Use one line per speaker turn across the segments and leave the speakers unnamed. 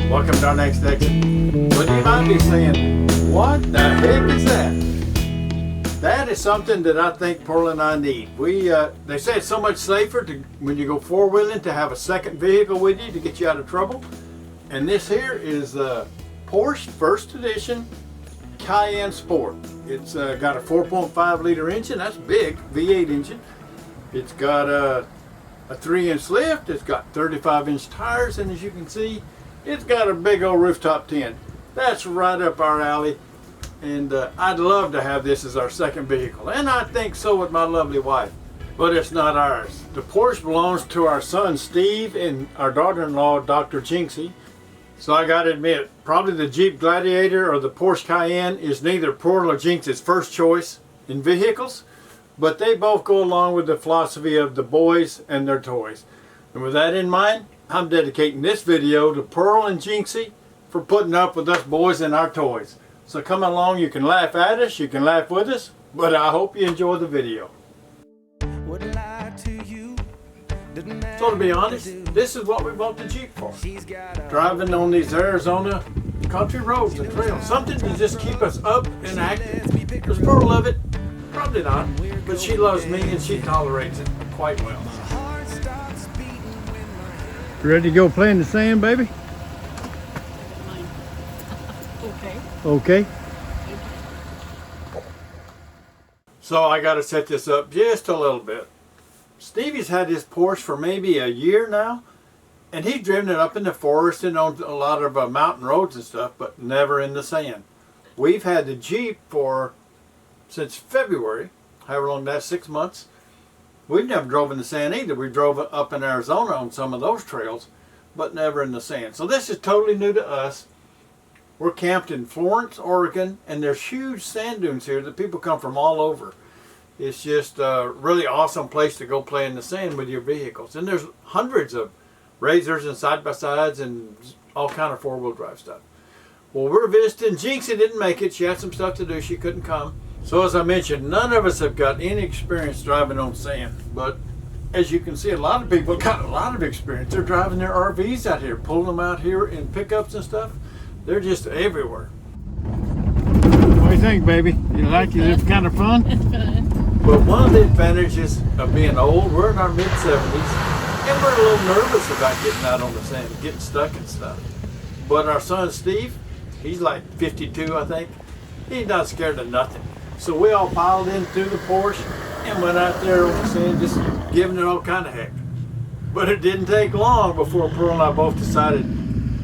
Welcome to our next exit. But you might be saying, what the heck is that? That is something that I think Pearl and I need. They say it's so much safer when you go four-wheeling to have a second vehicle with you to get you out of trouble. And this here is the Porsche First Edition Cayenne Sport. It's got a 4.5 liter engine. That's big, V8 engine. It's got a 3-inch lift. It's got 35-inch tires, and as you can see, it's got a big old rooftop tent. That's right up our alley, and I'd love to have this as our second vehicle, and I think so with my lovely wife. But it's not ours. The Porsche belongs to our son Steve and our daughter-in-law Dr. Jinxie. So I gotta admit, probably the Jeep Gladiator or the Porsche Cayenne is neither Pearl or Jinxie's first choice in vehicles, but they both go along with the philosophy of the boys and their toys. And with that in mind, I'm dedicating this video to Pearl and Jinxie for putting up with us boys and our toys. So come along, you can laugh at us, you can laugh with us, but I hope you enjoy the video. So to be honest, this is what we bought the Jeep for. Driving on these Arizona country roads and trails. Something to just keep us up and active. Does Pearl love it? Probably not, but she loves me and she tolerates it quite well. Ready to go play in the sand, baby?
Okay.
Okay. So I got to set this up just a little bit. Stevie's had his Porsche for maybe a year now, and he's driven it up in the forest and on a lot of mountain roads and stuff, but never in the sand. We've had the Jeep since February, however long that's, 6 months. We've never drove in the sand either. We drove up in Arizona on some of those trails, but never in the sand. So this is totally new to us. We're camped in Florence, Oregon, and there's huge sand dunes here that people come from all over. It's just a really awesome place to go play in the sand with your vehicles. And there's hundreds of Razors and side-by-sides and all kind of four-wheel drive stuff. Well, we're visiting. Jinxie didn't make it. She had some stuff to do. She couldn't come. So as I mentioned, none of us have got any experience driving on sand. But as you can see, a lot of people got a lot of experience. They're driving their RVs out here, pulling them out here in pickups and stuff. They're just everywhere. What do you think, baby? You like it? It's kind of fun?
It's fun.
But one of the advantages of being old, we're in our mid-70s, and we're a little nervous about getting out on the sand, getting stuck and stuff. But our son Steve, he's like 52, I think. He's not scared of nothing. So we all piled in through the Porsche and went out there on the sand, just giving it all kind of heck. But it didn't take long before Pearl and I both decided,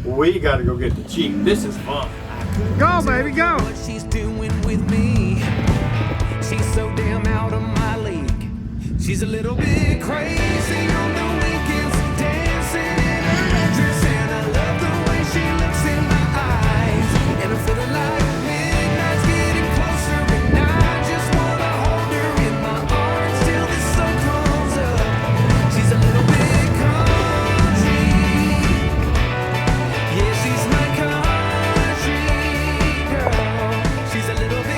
we got to go get the Jeep. This is fun. Go, baby, go.
What she's doing with me. She's so damn out of my league. She's a little bit crazy on the weekends, dancing in her red dress, and I love the way she looks in my eyes. And I'm feeling like midnight's getting closer, and I just wanna hold her in my arms till the sun comes up. She's a little bit country. Yeah, she's my country girl. She's a little bit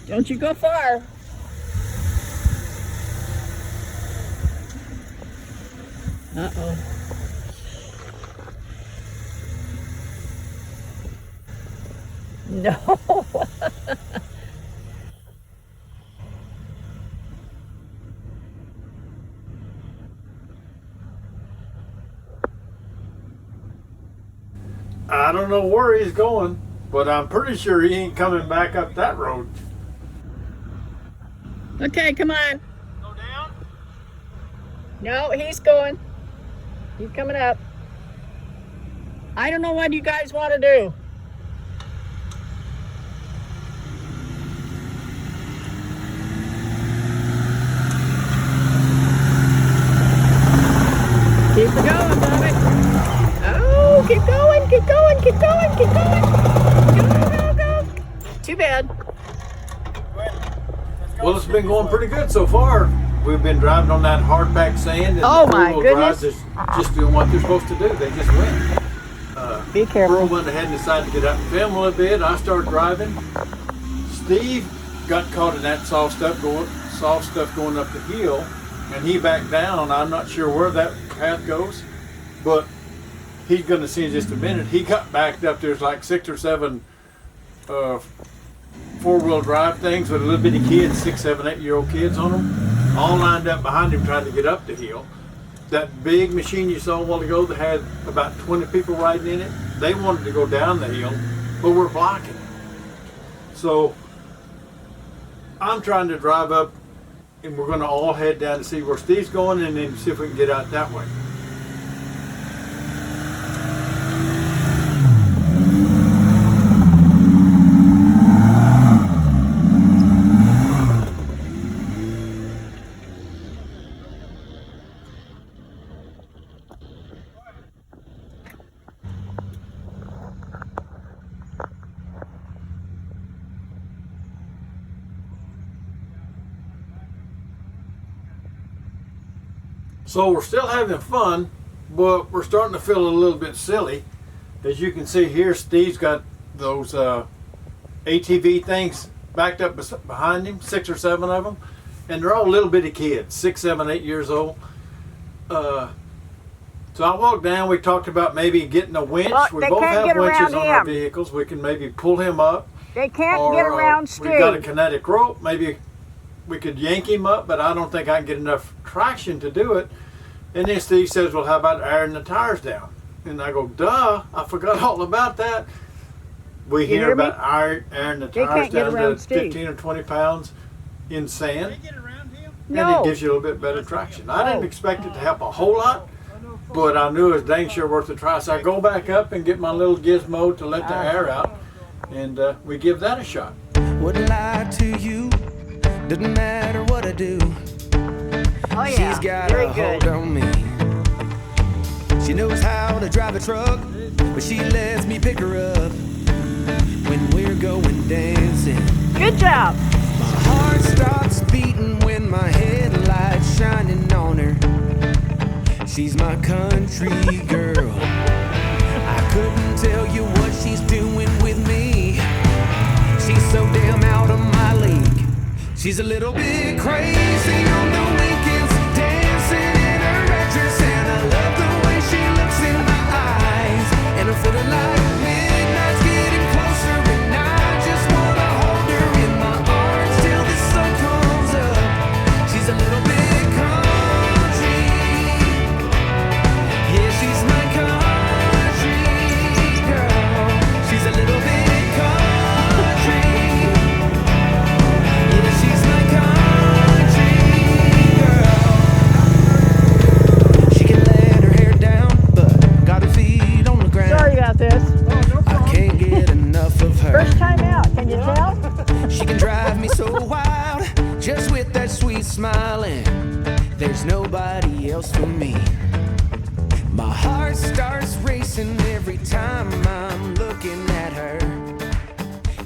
Don't you go far. Uh-oh. No.
I don't know where he's going, but I'm pretty sure he ain't coming back up that road.
Okay, come on.
Go down?
No, he's going. He's coming up. I don't know what you guys want to do. Keep it going, Bobby. Oh, keep going, keep going, keep going, keep going. Go, go, go. Too bad.
Well, it's been going pretty good so far. We've been driving on that hardback sand, and
Oh
the my
goodness.
drives is just doing what they're supposed to do. They just win.
Be careful.
Pearl went ahead and decided to get up and film a little bit. I started driving. Steve got caught in that soft stuff going up the hill, and he backed down. I'm not sure where that path goes, but he's going to see in just a minute. He got backed up. There's like 6 or 7 four-wheel drive things with a little bitty kids, 6, 7, 8-year-old kids on them, all lined up behind him trying to get up the hill. That big machine you saw a while ago that had about 20 people riding in it, they wanted to go down the hill, but we're blocking it. So I'm trying to drive up, and we're going to all head down to see where Steve's going and then see if we can get out that way. So we're still having fun, but we're starting to feel a little bit silly. As you can see here, Steve's got those ATV things backed up behind him, 6 or 7 of them, and they're all little bitty kids, 6, 7, 8 years old. So I walked down, we talked about maybe getting a winch.
Look,
We
they
both
can't
have
get
winches
around
on our
him.
vehicles. We can maybe pull him up.
They can't
Or,
get around Steve.
we've got a kinetic rope. Maybe we could yank him up, but I don't think I can get enough traction to do it. And then Steve says, well, how about airing the tires down? And I go, duh, I forgot all about that. We
You
hear
hear me?
about airing the
They
tires
can't get
down
around
to
Steve.
15 or 20 pounds in sand. And
No.
it gives you a little bit better traction. I didn't
Oh.
expect it to help a whole lot, but I knew it was dang sure worth a try. So I go back up and get my little gizmo to let the air out, and we give that a shot.
Wouldn't lie to you, doesn't matter what I do.
Oh yeah,
She's got
very
a
good.
hold on me. She knows how to drive a truck, but she lets me pick her up when we're going dancing.
Good job.
My heart stops beating when my headlights shining on her. She's my country girl. I couldn't tell you what she's doing with me. She's so damn out of my league. She's a little bit crazy on the weekends, dancing in her red dress, and I love the way she looks in my eyes. And I'm feeling like midnight's getting closer, and I just wanna hold her in my arms till the sun comes up. She's a little bit country. Yeah, she's my country girl. She's a little bit country. Yeah, she's my country girl. She can let her hair down, but got her feet on the ground.
Sorry about this.
I can't get enough of her.
First time out, can you tell?
She can drive me so wild, just with that sweet smile, and there's nobody else for me. My heart starts racing every time I'm looking at her.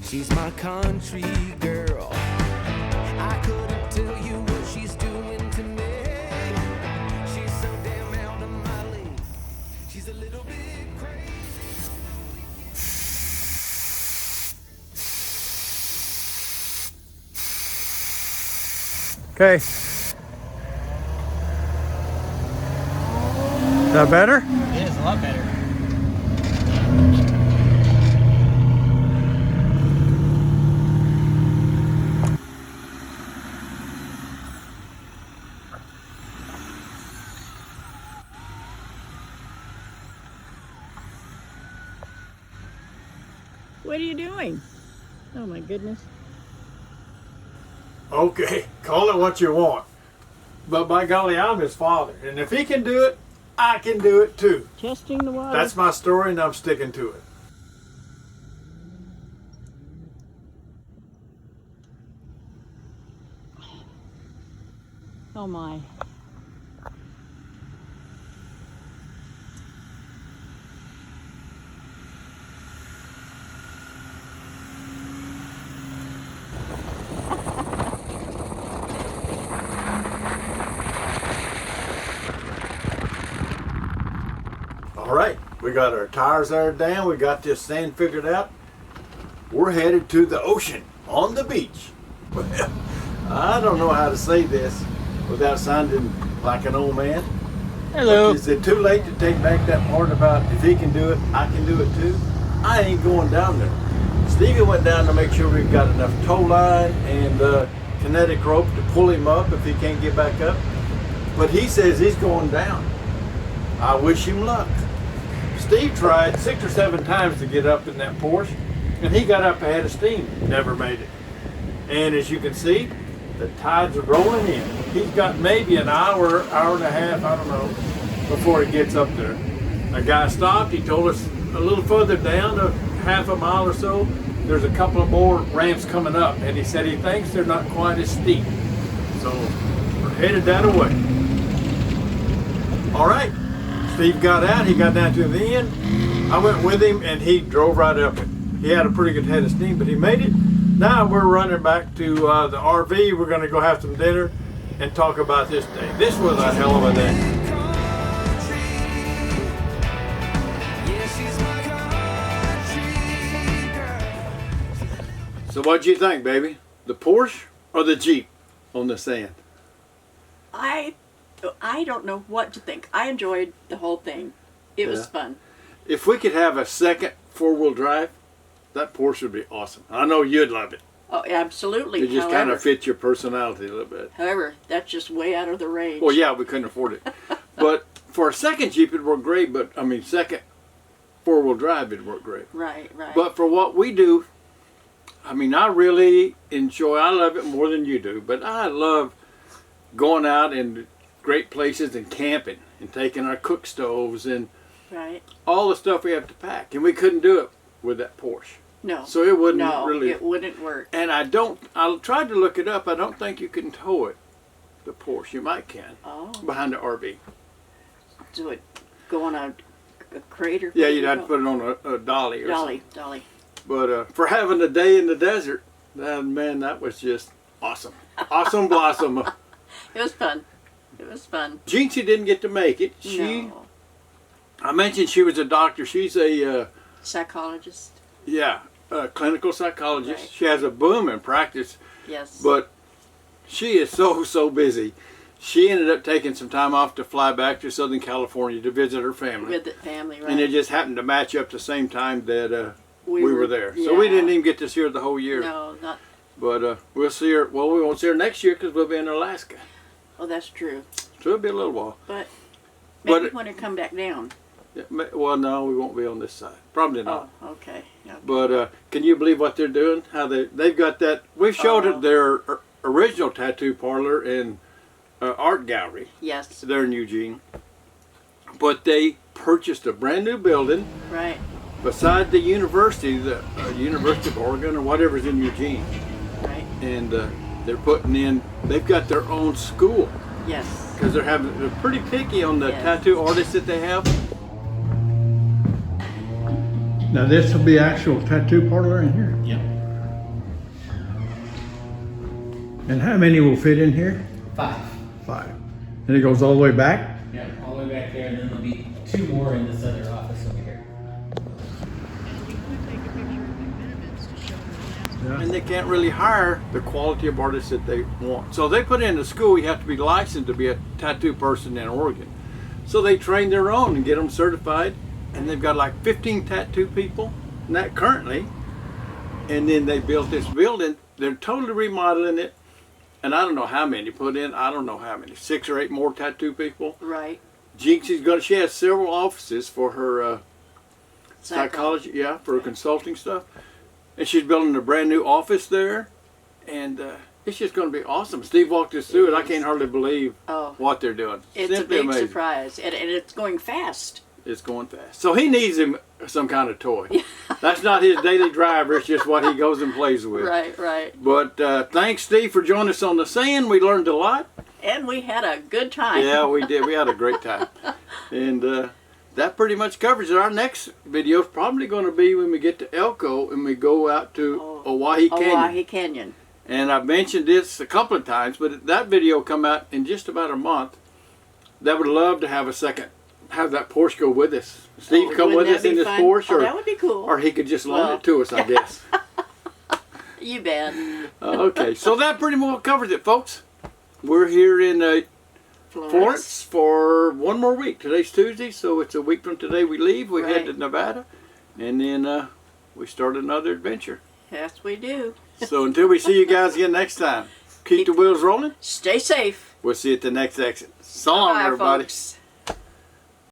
She's my country girl. I couldn't tell you what she's doing to me. She's so damn out of my league. She's a little bit crazy.
Okay. Is that better?
It is a lot better.
What are you doing? Oh my goodness.
Okay, call it what you want. But by golly, I'm his father. And if he can do it, I can do it too.
Testing the water.
That's my story, and I'm sticking to it.
Oh my.
All right, We got our tires there down. We got this thing figured out. We're headed to the ocean on the beach. Well, I don't know how to say this without sounding like an old man.
Hello.
But is it too late to take back that part about if he can do it, I can do it too? I ain't going down there. Stevie went down to make sure we've got enough tow line and kinetic rope to pull him up if he can't get back up. But he says he's going down. I wish him luck. Steve tried 6 or 7 times to get up in that Porsche, and he got up ahead of steam. Never made it. And as you can see, the tides are rolling in. He's got maybe an hour, hour and a half, I don't know, before he gets up there. A guy stopped. He told us a little further down, a half a mile or so, there's a couple of more ramps coming up, and he said he thinks they're not quite as steep. So we're headed that way. All right. Steve got out. He got down to the end. I went with him, and he drove right up it. He had a pretty good head of steam, but he made it. Now we're running back to the RV. We're going to go have some dinner and talk about this day. This was a hell of a day. So what'd you think, baby? The Porsche or the Jeep on the sand?
I don't know what to think. I enjoyed the whole thing. It was fun.
If we could have a second 4-wheel drive, that Porsche would be awesome. I know you'd love it.
Oh, absolutely.
It just kind of fits your personality a little bit.
However, that's just way out of the range.
Well, yeah, we couldn't afford it. But for a second Jeep, it'd work great. But, I mean, second 4-wheel drive, it'd work great.
Right.
But for what we do, I mean, I really enjoy, I love it more than you do. But I love going out in great places and camping and taking our cook stoves and all the stuff we have to pack. And we couldn't do it with that Porsche.
No.
So it wouldn't really.
It wouldn't work.
And I tried to look it up. I don't think you can tow it, the Porsche. You might can.
Oh.
Behind the RV.
Do it go on a crate or?
Yeah, you'd have to put it on a dolly or something.
Dolly.
But for having a day in the desert, man, that was just awesome. Awesome blossom.
It was fun. It was fun.
Jinxie didn't get to make it.
No.
I mentioned she was a doctor. She's a
psychologist.
Yeah, a clinical psychologist.
Right.
She has a booming practice.
Yes.
But she is so busy. She ended up taking some time off to fly back to Southern California to visit her family.
With the family, right?
And it just happened to match up the same time that we were there.
Yeah.
So we didn't even get to see her the whole year.
No, not.
But we'll see her. Well, we won't see her next year because we'll be in Alaska.
Oh, that's true.
So it'll be a little while.
But maybe when it come back down.
Yeah, well, no, we won't be on this side. Probably not.
Oh, okay.
But can you believe what they're doing? How they've got that? We've showed it their original tattoo parlor and art gallery.
Yes.
There in Eugene. But they purchased a brand new building.
Right.
Beside the university, the University of Oregon or whatever's in Eugene.
Right.
And they're putting in. They've got their own school.
Yes.
Because they're pretty picky on the tattoo artists that they have. Now this will be actual tattoo parlor in here?
Yeah.
And how many will fit in here?
5.
5. And it goes all the way back?
Yeah, all the way back there, and then there'll be 2 more in this other office over here.
Yeah. And they can't really hire the quality of artists that they want. So they put in a school, you have to be licensed to be a tattoo person in Oregon. So they train their own and get them certified. And they've got like 15 tattoo people, not currently. And then they built this building. They're totally remodeling it. And I don't know how many put in. I don't know how many. 6 or 8 more tattoo people.
Right.
Jinxie's she has several offices for her psychology, for her consulting stuff. And she's building a brand new office there. And it's just going to be awesome. Steve walked us through it. I can't hardly believe what they're doing.
It's
Simply
a big
amazing.
surprise. And it's going fast.
It's going fast. So he needs him some kind of toy. That's not his daily driver. It's just what he goes and plays with.
Right.
But thanks, Steve, for joining us on the sand. We learned a lot.
And we had a good time.
Yeah, we did. We had a great time. And that pretty much covers it. Our next video is probably going to be when we get to Elko and we go out to Owyhee Canyon.
Owyhee Canyon.
And I've mentioned this a couple of times, but that video will come out in just about a month. That would love to have a second have that Porsche go with us. Steve
Oh,
come with
wouldn't
us
that
in
be
this
fun?
Porsche,
Oh, that would be cool.
or he could just loan
Well.
it to us, I guess.
You bet.
Okay, so that pretty well covers it, folks. We're here in Florence for one more week. Today's Tuesday, so it's a week from today we leave. We head
Right.
to Nevada, and then we start another adventure.
Yes, we do.
So until we see you guys again next time, keep the wheels rolling.
Stay safe.
We'll see you at the next exit. So long,
Bye,
everybody.
folks.